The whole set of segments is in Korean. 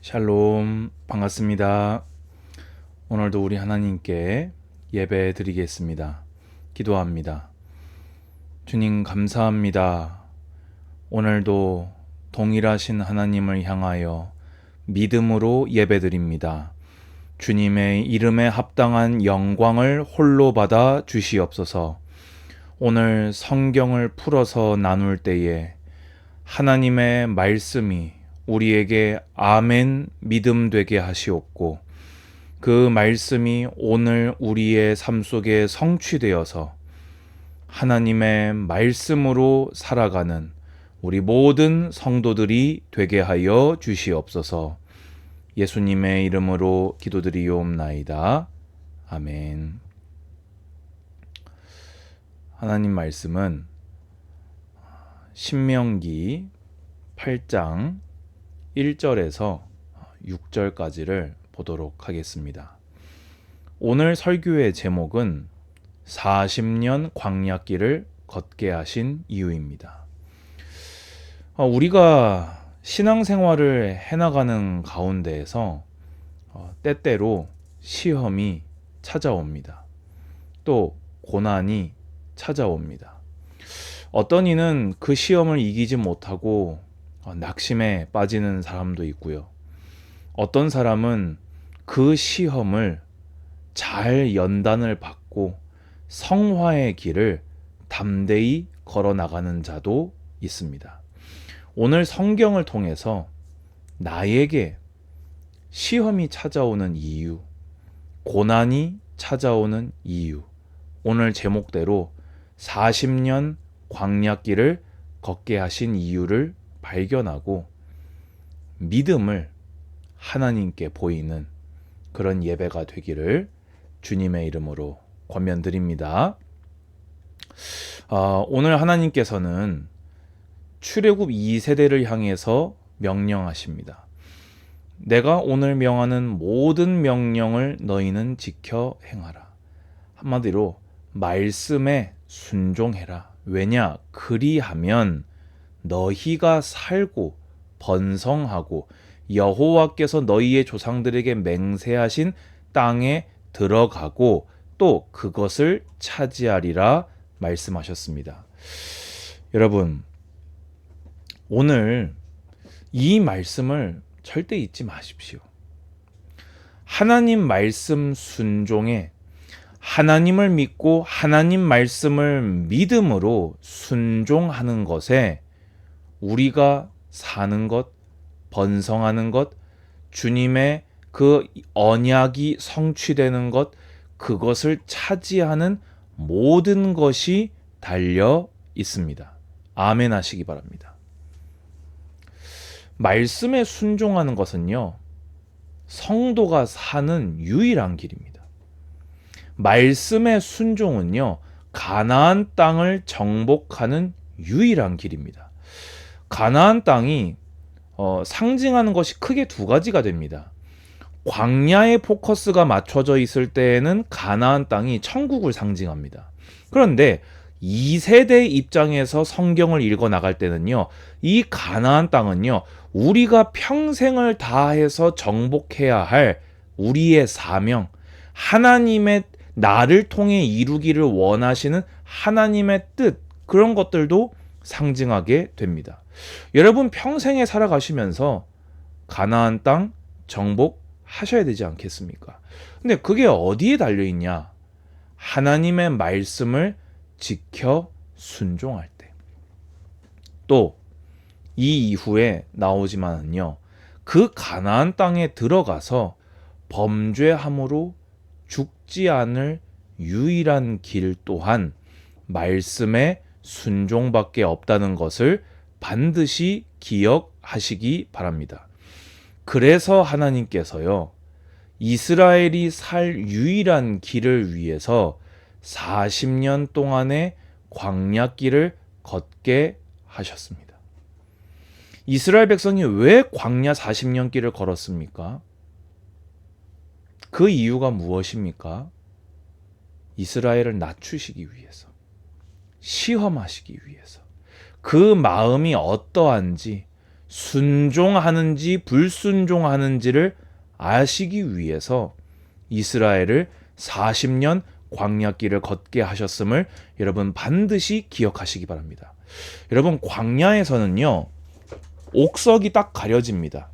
샬롬, 반갑습니다. 오늘도 우리 하나님께 예배 드리겠습니다. 기도합니다. 주님 감사합니다. 오늘도 동일하신 하나님을 향하여 믿음으로 예배 드립니다. 주님의 이름에 합당한 영광을 홀로 받아 주시옵소서. 오늘 성경을 풀어서 나눌 때에 하나님의 말씀이 우리에게 아멘 믿음 되게 하시옵고, 그 말씀이 오늘 우리의 삶 속에 성취되어서 하나님의 말씀으로 살아가는 우리 모든 성도들이 되게 하여 주시옵소서. 예수님의 이름으로 기도드리옵나이다. 아멘. 하나님 말씀은 신명기 8장 1절에서 6절까지를 보도록 하겠습니다. 오늘 설교의 제목은 40년 광야길을 걷게 하신 이유입니다. 우리가 신앙생활을 해나가는 가운데에서 때때로 시험이 찾아옵니다. 또 고난이 찾아옵니다. 어떤 이는 그 시험을 이기지 못하고 낙심에 빠지는 사람도 있고요. 어떤 사람은 그 시험을 잘 연단을 받고 성화의 길을 담대히 걸어 나가는 자도 있습니다. 오늘 성경을 통해서 나에게 시험이 찾아오는 이유, 고난이 찾아오는 이유, 오늘 제목대로 40년 광야길을 걷게 하신 이유를 발견하고 믿음을 하나님께 보이는 그런 예배가 되기를 주님의 이름으로 권면드립니다. 오늘 하나님께서는 출애굽 2세대를 향해서 명령하십니다. 내가 오늘 명하는 모든 명령을 너희는 지켜 행하라. 한마디로 말씀에 순종해라. 왜냐? 그리하면 너희가 살고 번성하고 여호와께서 너희의 조상들에게 맹세하신 땅에 들어가고 또 그것을 차지하리라 말씀하셨습니다. 여러분, 오늘 이 말씀을 절대 잊지 마십시오. 하나님 말씀 순종에, 하나님을 믿고 하나님 말씀을 믿음으로 순종하는 것에 우리가 사는 것, 번성하는 것, 주님의 그 언약이 성취되는 것, 그것을 차지하는 모든 것이 달려 있습니다. 아멘 하시기 바랍니다. 말씀에 순종하는 것은요, 성도가 사는 유일한 길입니다. 말씀의 순종은요, 가나안 땅을 정복하는 유일한 길입니다. 가나안 땅이 상징하는 것이 크게 두 가지가 됩니다. 광야에 포커스가 맞춰져 있을 때에는 가나안 땅이 천국을 상징합니다. 그런데 2세대 입장에서 성경을 읽어 나갈 때는요, 이 가나안 땅은요, 우리가 평생을 다해서 정복해야 할 우리의 사명, 하나님의 나를 통해 이루기를 원하시는 하나님의 뜻, 그런 것들도 상징하게 됩니다. 여러분 평생에 살아가시면서 가나안 땅 정복하셔야 되지 않겠습니까? 근데 그게 어디에 달려있냐? 하나님의 말씀을 지켜 순종할 때. 또 이 이후에 나오지만은요, 그 가나안 땅에 들어가서 범죄함으로 죽지 않을 유일한 길 또한 말씀의 순종밖에 없다는 것을 반드시 기억하시기 바랍니다. 그래서 하나님께서요, 이스라엘이 살 유일한 길을 위해서 40년 동안의 광야길을 걷게 하셨습니다. 이스라엘 백성이 왜 광야 40년 길을 걸었습니까? 그 이유가 무엇입니까? 이스라엘을 낮추시기 위해서, 시험하시기 위해서, 그 마음이 어떠한지 순종하는지 불순종하는지를 아시기 위해서 이스라엘을 40년 광야길을 걷게 하셨음을 여러분 반드시 기억하시기 바랍니다. 여러분, 광야에서는요, 옥석이 딱 가려집니다.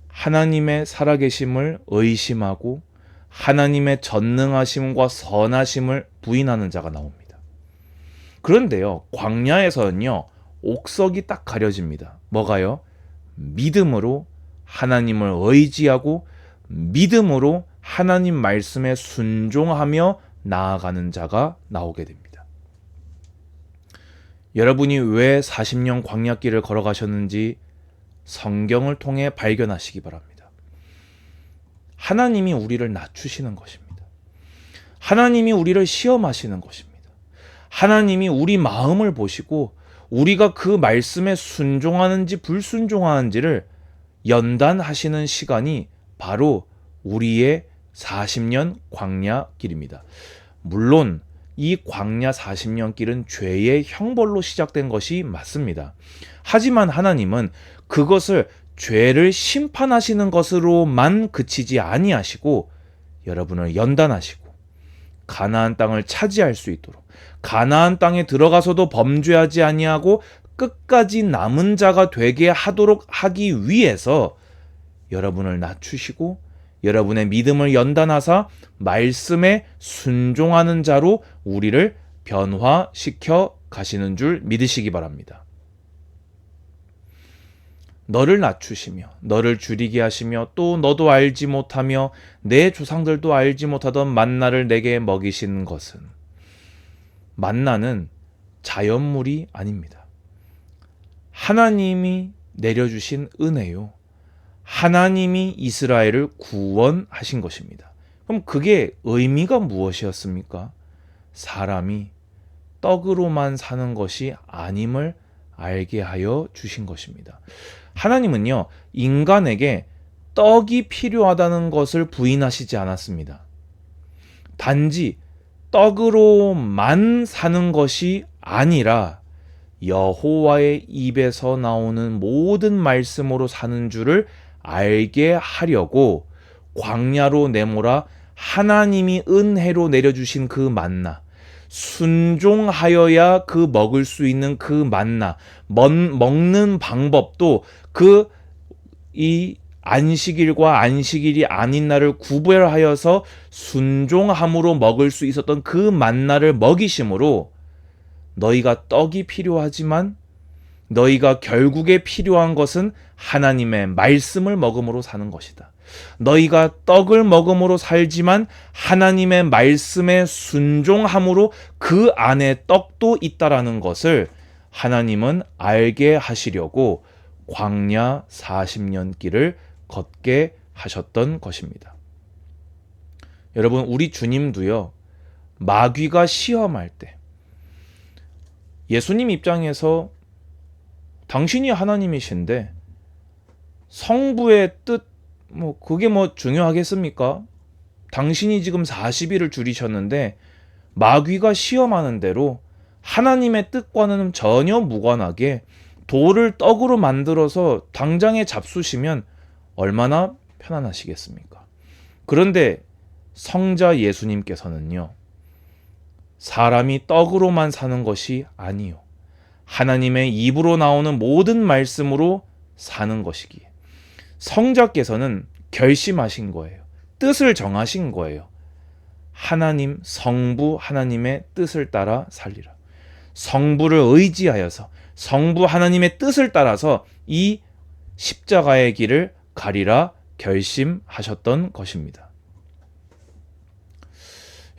하나님의 살아계심을 의심하고 하나님의 전능하심과 선하심을 부인하는 자가 나옵니다. 그런데요, 광야에서는요, 옥석이 딱 가려집니다. 뭐가요? 믿음으로 하나님을 의지하고 믿음으로 하나님 말씀에 순종하며 나아가는 자가 나오게 됩니다. 여러분이 왜 40년 광야길을 걸어가셨는지 성경을 통해 발견하시기 바랍니다. 하나님이 우리를 낮추시는 것입니다. 하나님이 우리를 시험하시는 것입니다. 하나님이 우리 마음을 보시고 우리가 그 말씀에 순종하는지 불순종하는지를 연단하시는 시간이 바로 우리의 40년 광야 길입니다. 물론 이 광야 40년 길은 죄의 형벌로 시작된 것이 맞습니다. 하지만 하나님은 그것을 죄를 심판하시는 것으로만 그치지 아니하시고 여러분을 연단하시고 가나안 땅을 차지할 수 있도록, 가나안 땅에 들어가서도 범죄하지 아니하고 끝까지 남은 자가 되게 하도록 하기 위해서 여러분을 낮추시고 여러분의 믿음을 연단하사 말씀에 순종하는 자로 우리를 변화시켜 가시는 줄 믿으시기 바랍니다. 너를 낮추시며 너를 줄이게 하시며 또 너도 알지 못하며 내 조상들도 알지 못하던 만나를 내게 먹이신 것은, 만나는 자연물이 아닙니다. 하나님이 내려주신 은혜요. 하나님이 이스라엘을 구원하신 것입니다. 그럼 그게 의미가 무엇이었습니까? 사람이 떡으로만 사는 것이 아님을 알게 하여 주신 것입니다. 하나님은요, 인간에게 떡이 필요하다는 것을 부인하시지 않았습니다. 단지 떡으로만 사는 것이 아니라 여호와의 입에서 나오는 모든 말씀으로 사는 줄을 알게 하려고 광야로 내몰아 하나님이 은혜로 내려주신 그 만나, 순종하여야 그 먹을 수 있는 그 만나, 먹는 방법도 이 안식일과 안식일이 아닌 날을 구별하여서 순종함으로 먹을 수 있었던 그 만나를 먹이심으로 너희가 떡이 필요하지만 너희가 결국에 필요한 것은 하나님의 말씀을 먹음으로 사는 것이다. 너희가 떡을 먹음으로 살지만 하나님의 말씀에 순종함으로 그 안에 떡도 있다라는 것을 하나님은 알게 하시려고 광야 40년 길을 걷게 하셨던 것입니다. 여러분, 우리 주님도요, 마귀가 시험할 때 예수님 입장에서 당신이 하나님이신데 성부의 뜻, 그게 중요하겠습니까? 당신이 지금 40일을 줄이셨는데 마귀가 시험하는 대로 하나님의 뜻과는 전혀 무관하게 돌을 떡으로 만들어서 당장에 잡수시면 얼마나 편안하시겠습니까? 그런데 성자 예수님께서는요, 사람이 떡으로만 사는 것이 아니요, 하나님의 입으로 나오는 모든 말씀으로 사는 것이기에 성자께서는 결심하신 거예요. 뜻을 정하신 거예요. 하나님, 성부 하나님의 뜻을 따라 살리라. 성부를 의지하여서 성부 하나님의 뜻을 따라서 이 십자가의 길을 가리라 결심하셨던 것입니다.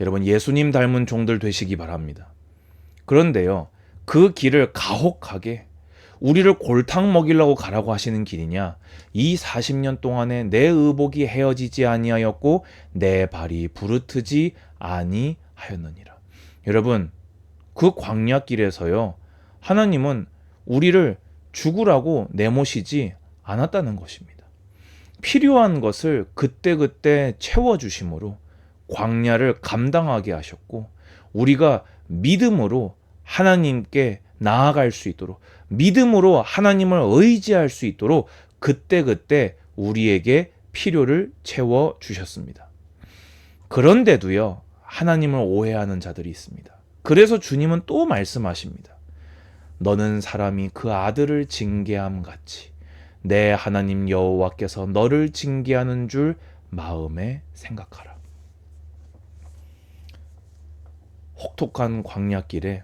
여러분, 예수님 닮은 종들 되시기 바랍니다. 그런데요, 그 길을 가혹하게 우리를 골탕 먹이려고 가라고 하시는 길이냐? 이 40년 동안에 내 의복이 헤어지지 아니하였고 내 발이 부르트지 아니하였느니라. 여러분, 그 광야길에서요, 하나님은 우리를 죽으라고 내모시지 않았다는 것입니다. 필요한 것을 그때그때 채워주심으로 광야를 감당하게 하셨고 우리가 믿음으로 하나님께 나아갈 수 있도록, 믿음으로 하나님을 의지할 수 있도록 그때그때 우리에게 필요를 채워 주셨습니다. 그런데도요, 하나님을 오해하는 자들이 있습니다. 그래서 주님은 또 말씀하십니다. 너는 사람이 그 아들을 징계함 같이 내 하나님 여호와께서 너를 징계하는 줄 마음에 생각하라. 혹독한 광야길에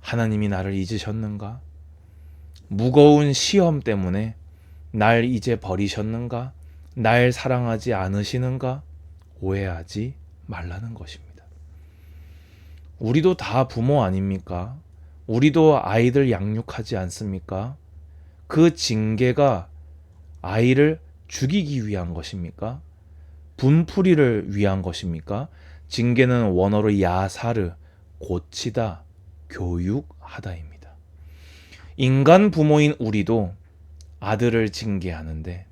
하나님이 나를 잊으셨는가? 무거운 시험 때문에 날 이제 버리셨는가? 날 사랑하지 않으시는가? 오해하지 말라는 것입니다. 우리도 다 부모 아닙니까? 우리도 아이들 양육하지 않습니까? 그 징계가 아이를 죽이기 위한 것입니까? 분풀이를 위한 것입니까? 징계는 원어로 야사르, 고치다, 교육하다입니다. 인간 부모인 우리도 아들을 징계하는데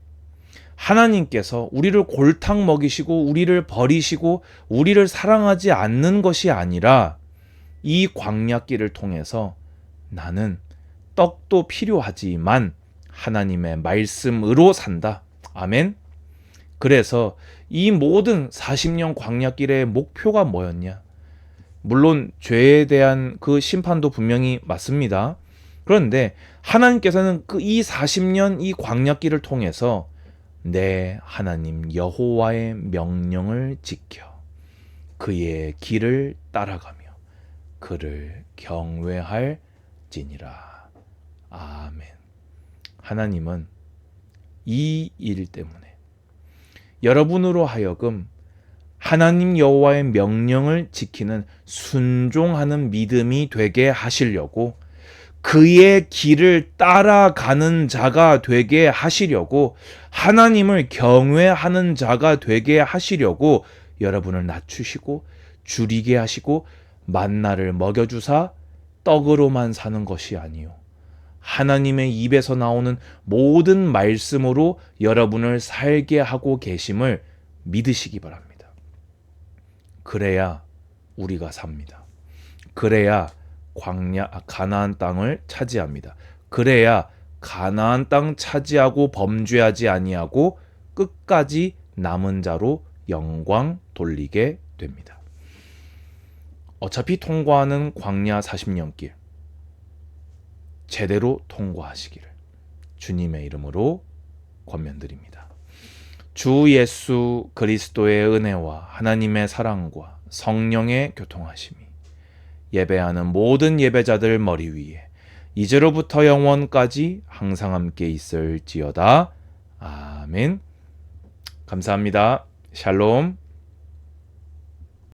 하나님께서 우리를 골탕 먹이시고 우리를 버리시고 우리를 사랑하지 않는 것이 아니라 이 광야길을 통해서 나는 떡도 필요하지만 하나님의 말씀으로 산다. 아멘. 그래서 이 모든 40년 광야길의 목표가 뭐였냐? 물론 죄에 대한 그 심판도 분명히 맞습니다. 그런데 하나님께서는 그 이 40년 이 광야길을 통해서 내 하나님 여호와의 명령을 지켜 그의 길을 따라가며 그를 경외할지니라. 아멘. 하나님은 이 일 때문에 여러분으로 하여금 하나님 여호와의 명령을 지키는 순종하는 믿음이 되게 하시려고 그의 길을 따라가는 자가 되게 하시려고 하나님을 경외하는 자가 되게 하시려고 여러분을 낮추시고 줄이게 하시고 만나를 먹여주사 떡으로만 사는 것이 아니요 하나님의 입에서 나오는 모든 말씀으로 여러분을 살게 하고 계심을 믿으시기 바랍니다. 그래야 우리가 삽니다. 그래야 가나안 땅을 차지합니다. 그래야 가나안 땅 차지하고 범죄하지 아니하고 끝까지 남은 자로 영광 돌리게 됩니다. 어차피 통과하는 광야 40년 길 제대로 통과하시기를 주님의 이름으로 권면드립니다. 주 예수 그리스도의 은혜와 하나님의 사랑과 성령의 교통하심이 예배하는 모든 예배자들 머리 위에 이제로부터 영원까지 항상 함께 있을지어다. 아멘. 감사합니다. 샬롬.